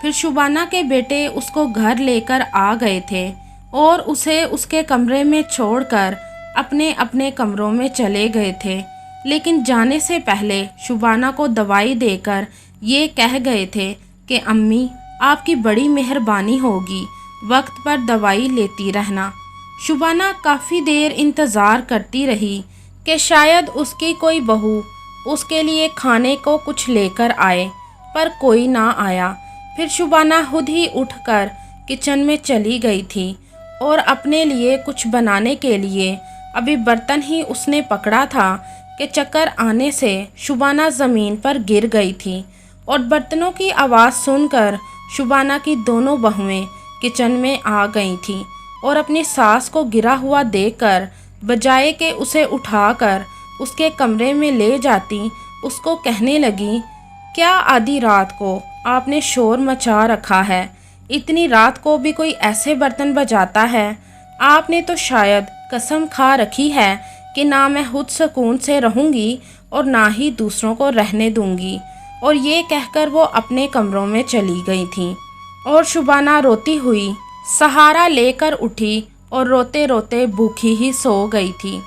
پھر شبانہ کے بیٹے اس کو گھر لے کر آ گئے تھے اور اسے اس کے کمرے میں چھوڑ کر اپنے اپنے کمروں میں چلے گئے تھے، لیکن جانے سے پہلے شبانہ کو دوائی دے کر یہ کہہ گئے تھے کہ امی آپ کی بڑی مہربانی ہوگی، وقت پر دوائی لیتی رہنا۔ شبانہ کافی دیر انتظار کرتی رہی کہ شاید اس کی کوئی بہو اس کے لیے کھانے کو کچھ لے کر آئے، پر کوئی نہ آیا۔ پھر شبانہ خود ہی اٹھ کر کچن میں چلی گئی تھی اور اپنے لیے کچھ بنانے کے لیے ابھی برتن ہی اس نے پکڑا تھا کہ چکر آنے سے شبانہ زمین پر گر گئی تھی، اور برتنوں کی آواز سن کر شبانہ کی دونوں بہویں کچن میں آ گئی تھیں اور اپنی ساس کو گرا ہوا دیکھ کر بجائے کہ اسے اٹھا کر اس کے کمرے میں لے جاتی، اس کو کہنے لگی، کیا آدھی رات کو آپ نے شور مچا رکھا ہے؟ اتنی رات کو بھی کوئی ایسے برتن بجاتا ہے؟ آپ نے تو شاید قسم کھا رکھی ہے کہ نہ میں خود سکون سے رہوں گی اور نہ ہی دوسروں کو رہنے دوں گی۔ اور یہ کہہ کر وہ اپنے کمروں میں چلی گئی تھیں، اور شبانہ روتی ہوئی سہارا لے کر اٹھی اور روتے روتے بھوکھی ہی سو گئی تھی۔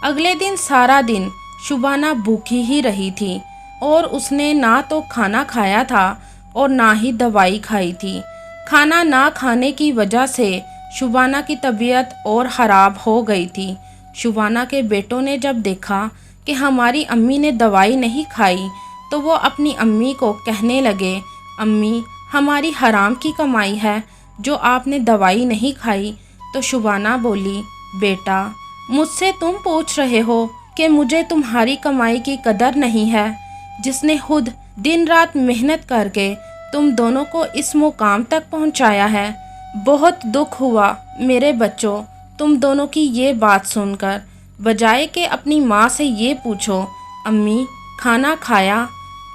اگلے دن سارا دن شبانہ بھوکھی ہی رہی تھی، اور اس نے نہ تو کھانا کھایا تھا اور نہ ہی دوائی کھائی تھی۔ کھانا نہ کھانے کی وجہ سے شبانہ کی طبیعت اور خراب ہو گئی تھی۔ شبانہ کے بیٹوں نے جب دیکھا کہ ہماری امی نے دوائی نہیں کھائی تو وہ اپنی امی کو کہنے لگے، امی ہماری حرام کی کمائی ہے جو آپ نے دوائی نہیں کھائی۔ تو شبانہ بولی، بیٹا مجھ سے تم پوچھ رہے ہو کہ مجھے تمہاری کمائی کی قدر نہیں ہے، جس نے خود دن رات محنت کر کے تم دونوں کو اس مقام تک پہنچایا ہے۔ بہت دکھ ہوا میرے بچوں تم دونوں کی یہ بات سن کر، بجائے کہ اپنی ماں سے یہ پوچھو، امی کھانا کھایا؟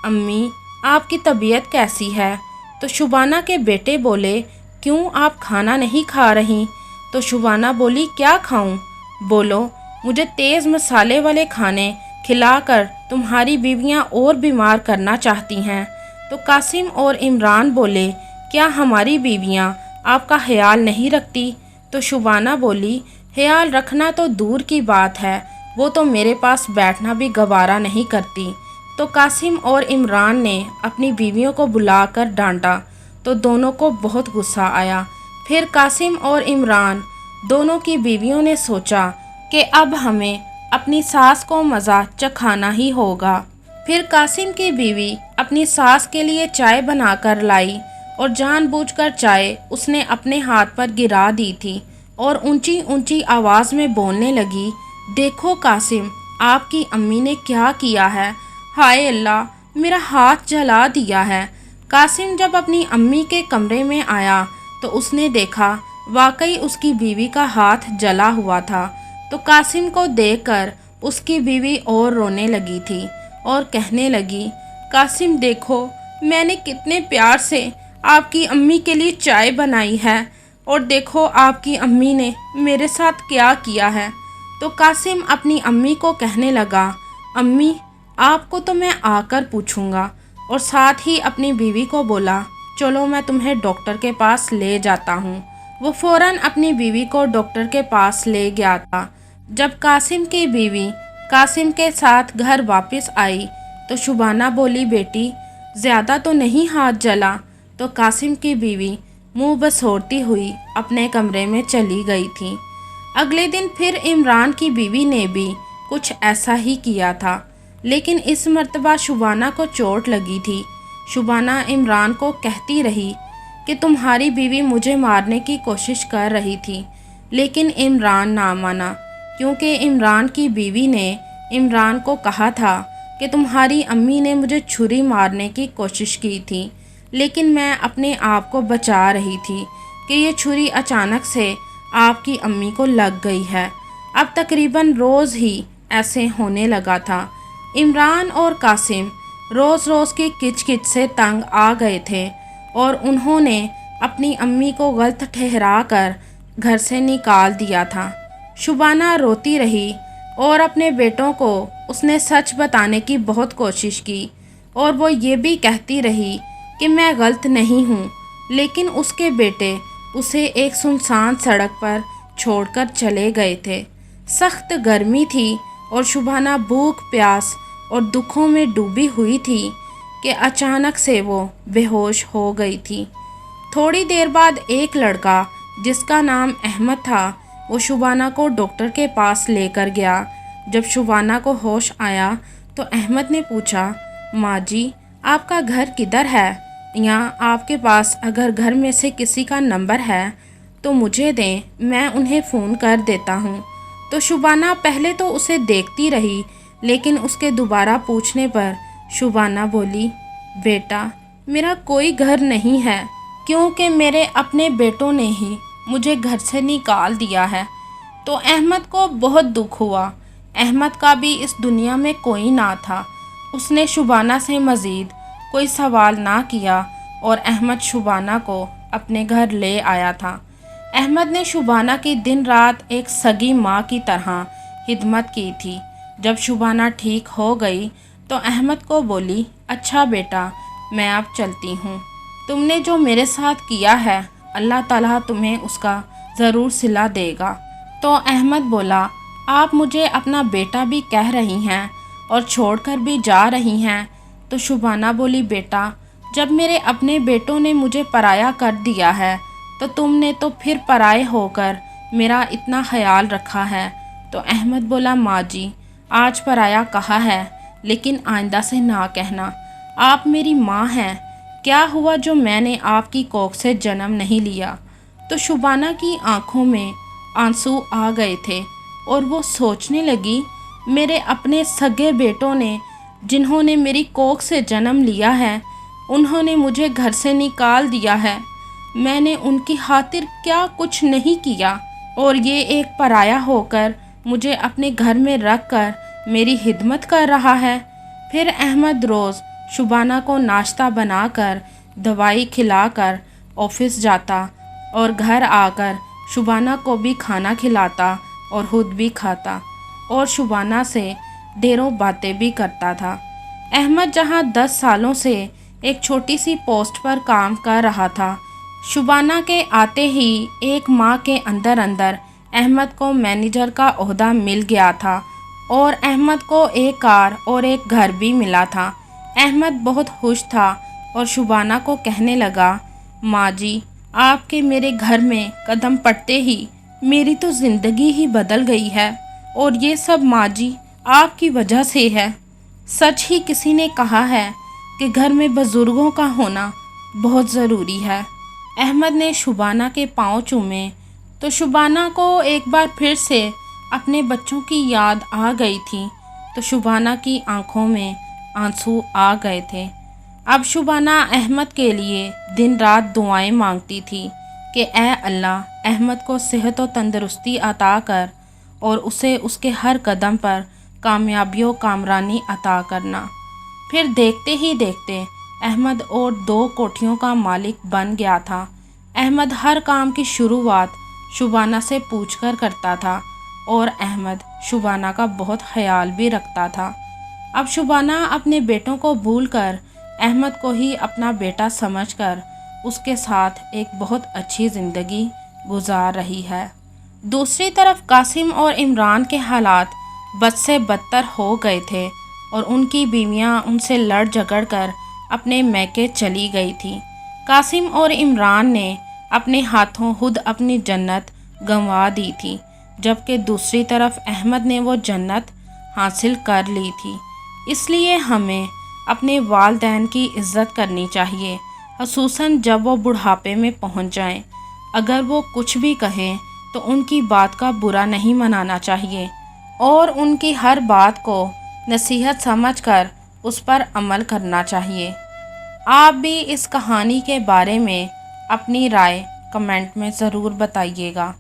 امی آپ کی طبیعت کیسی ہے؟ تو شبانہ کے بیٹے بولے، کیوں آپ کھانا نہیں کھا رہی؟ تو شبانہ بولی، کیا کھاؤں؟ بولو، مجھے تیز مسالے والے کھانے کھلا کر تمہاری بیویاں اور بیمار کرنا چاہتی ہیں۔ تو قاسم اور عمران بولے، کیا ہماری بیویاں آپ کا خیال نہیں رکھتی؟ تو شبانہ بولی، خیال رکھنا تو دور کی بات ہے، وہ تو میرے پاس بیٹھنا بھی گوارا نہیں کرتی۔ تو قاسم اور عمران نے اپنی بیویوں کو بلا کر ڈانٹا تو دونوں کو بہت غصہ آیا۔ پھر قاسم اور عمران دونوں کی بیویوں نے سوچا کہ اب ہمیں اپنی ساس کو مزہ چکھانا ہی ہوگا۔ پھر قاسم کی بیوی اپنی ساس کے لیے چائے بنا کر لائی، اور جان بوجھ کر چائے اس نے اپنے ہاتھ پر گرا دی تھی اور اونچی اونچی آواز میں بولنے لگی، دیکھو قاسم آپ کی امی نے کیا کیا ہے، ہائے اللہ میرا ہاتھ جلا دیا ہے۔ قاسم جب اپنی امی کے کمرے میں آیا تو اس نے دیکھا واقعی اس کی بیوی کا ہاتھ جلا ہوا تھا۔ تو قاسم کو دیکھ کر اس کی بیوی اور رونے لگی تھی اور کہنے لگی، قاسم دیکھو میں نے کتنے پیار سے آپ کی امی کے لیے چائے بنائی ہے، اور دیکھو آپ کی امی نے میرے ساتھ کیا کیا ہے۔ تو قاسم اپنی امی کو کہنے لگا، امی آپ کو تو میں آ کر پوچھوں گا، اور ساتھ ہی اپنی بیوی کو بولا، چلو میں تمہیں ڈاکٹر کے پاس لے جاتا ہوں۔ وہ فوراً اپنی بیوی کو ڈاکٹر کے پاس لے گیا تھا۔ جب قاسم کی بیوی قاسم کے ساتھ گھر واپس آئی تو شبانہ بولی، بیٹی زیادہ تو نہیں ہاتھ جلا؟ تو قاسم کی بیوی منہ بسوڑتی ہوئی اپنے کمرے میں چلی گئی تھی۔ اگلے دن پھر عمران کی بیوی نے بھی کچھ ایسا ہی کیا تھا، لیکن اس مرتبہ شبانہ کو چوٹ لگی تھی۔ شبانہ عمران کو کہتی رہی کہ تمہاری بیوی مجھے مارنے کی کوشش کر رہی تھی، لیکن عمران نہ مانا، کیونکہ عمران کی بیوی نے عمران کو کہا تھا کہ تمہاری امی نے مجھے چھری مارنے کی کوشش کی تھی، لیکن میں اپنے آپ کو بچا رہی تھی کہ یہ چھری اچانک سے آپ کی امی کو لگ گئی ہے۔ اب تقریباً روز ہی ایسے ہونے لگا تھا۔ عمران اور قاسم روز روز کی کچ کچ سے تنگ آ گئے تھے، اور انہوں نے اپنی امی کو غلط ٹھہرا کر گھر سے نکال دیا تھا۔ شبانہ روتی رہی اور اپنے بیٹوں کو اس نے سچ بتانے کی بہت کوشش کی، اور وہ یہ بھی کہتی رہی کہ میں غلط نہیں ہوں، لیکن اس کے بیٹے اسے ایک سنسان سڑک پر چھوڑ کر چلے گئے تھے۔ سخت گرمی تھی اور شبانہ بھوک پیاس اور دکھوں میں ڈوبی ہوئی تھی کہ اچانک سے وہ بے ہوش ہو گئی تھی۔ تھوڑی دیر بعد ایک لڑکا جس کا نام احمد تھا وہ شبانہ کو ڈاکٹر کے پاس لے کر گیا۔ جب شبانہ کو ہوش آیا تو احمد نے پوچھا، ماں جی آپ کا گھر کدھر ہے؟ یا آپ کے پاس اگر گھر میں سے کسی کا نمبر ہے تو مجھے دیں، میں انہیں فون کر دیتا ہوں۔ تو شبانہ پہلے تو اسے دیکھتی رہی، لیکن اس کے دوبارہ پوچھنے پر شبانہ بولی، بیٹا میرا کوئی گھر نہیں ہے، کیونکہ میرے اپنے بیٹوں نے ہی مجھے گھر سے نکال دیا ہے۔ تو احمد کو بہت دکھ ہوا۔ احمد کا بھی اس دنیا میں کوئی نہ تھا۔ اس نے شبانہ سے مزید کوئی سوال نہ کیا اور احمد شبانہ کو اپنے گھر لے آیا تھا۔ احمد نے شبانہ کی دن رات ایک سگی ماں کی طرح خدمت کی تھی۔ جب شبانہ ٹھیک ہو گئی تو احمد کو بولی، اچھا بیٹا میں اب چلتی ہوں، تم نے جو میرے ساتھ کیا ہے اللہ تعالیٰ تمہیں اس کا ضرور صلہ دے گا۔ تو احمد بولا، آپ مجھے اپنا بیٹا بھی کہہ رہی ہیں اور چھوڑ کر بھی جا رہی ہیں؟ تو شبانہ بولی، بیٹا جب میرے اپنے بیٹوں نے مجھے پرایا کر دیا ہے تو تم نے تو پھر پرائے ہو کر میرا اتنا خیال رکھا ہے۔ تو احمد بولا، ماں جی آج پرایا کہا ہے لیکن آئندہ سے نہ کہنا، آپ میری ماں ہیں، کیا ہوا جو میں نے آپ کی کوکھ سے جنم نہیں لیا؟ تو شبانہ کی آنکھوں میں آنسو آ گئے تھے اور وہ سوچنے لگی، میرے اپنے سگے بیٹوں نے جنہوں نے میری کوکھ سے جنم لیا ہے انہوں نے مجھے گھر سے نکال دیا ہے، میں نے ان کی خاطر کیا کچھ نہیں کیا، اور یہ ایک پرایا ہو کر مجھے اپنے گھر میں رکھ کر میری خدمت کر رہا ہے۔ پھر احمد روز شبانہ کو ناشتہ بنا کر دوائی کھلا کر آفس جاتا اور گھر آ کر شبانہ کو بھی کھانا کھلاتا اور خود بھی کھاتا اور شبانہ سے ڈھیروں باتیں بھی کرتا تھا۔ احمد جہاں 10 سالوں سے ایک چھوٹی سی پوسٹ پر کام کر رہا تھا، شبانہ کے آتے ہی ایک ماہ کے اندر احمد کو مینیجر کا عہدہ مل گیا تھا اور احمد کو ایک کار اور ایک گھر بھی ملا تھا۔ احمد بہت خوش تھا اور شبانہ کو کہنے لگا، ماں جی آپ کے میرے گھر میں قدم پڑتے ہی میری تو زندگی ہی بدل گئی ہے، اور یہ سب ماں جی آپ کی وجہ سے ہے۔ سچ ہی کسی نے کہا ہے کہ گھر میں بزرگوں کا ہونا بہت ضروری ہے۔ احمد نے شبانہ کے پاؤں چومے تو شبانہ کو ایک بار پھر سے اپنے بچوں کی یاد آ گئی تھی، تو شبانہ کی آنکھوں میں آنسو آ گئے تھے۔ اب شبانہ احمد کے لیے دن رات دعائیں مانگتی تھی کہ اے اللہ احمد کو صحت و تندرستی عطا کر اور اسے اس کے ہر قدم پر کامیابی و کامرانی عطا کرنا۔ پھر دیکھتے ہی دیکھتے احمد اور 2 کوٹھیوں کا مالک بن گیا تھا۔ احمد ہر کام کی شروعات شبانہ سے پوچھ کر کرتا تھا اور احمد شبانہ کا بہت خیال بھی رکھتا تھا۔ اب شبانہ اپنے بیٹوں کو بھول کر احمد کو ہی اپنا بیٹا سمجھ کر اس کے ساتھ ایک بہت اچھی زندگی گزار رہی ہے۔ دوسری طرف قاسم اور عمران کے حالات بد سے بدتر ہو گئے تھے اور ان کی بیویاں ان سے لڑ جھگڑ کر اپنے میکے چلی گئی تھیں۔ قاسم اور عمران نے اپنے ہاتھوں خود اپنی جنت گنوا دی تھی، جبکہ دوسری طرف احمد نے وہ جنت حاصل کر لی تھی۔ اس لیے ہمیں اپنے والدین کی عزت کرنی چاہیے، خصوصاً جب وہ بڑھاپے میں پہنچ جائیں۔ اگر وہ کچھ بھی کہیں تو ان کی بات کا برا نہیں منانا چاہیے اور ان کی ہر بات کو نصیحت سمجھ کر اس پر عمل کرنا چاہیے۔ آپ بھی اس کہانی کے بارے میں اپنی رائے کمنٹ میں ضرور بتائیے گا۔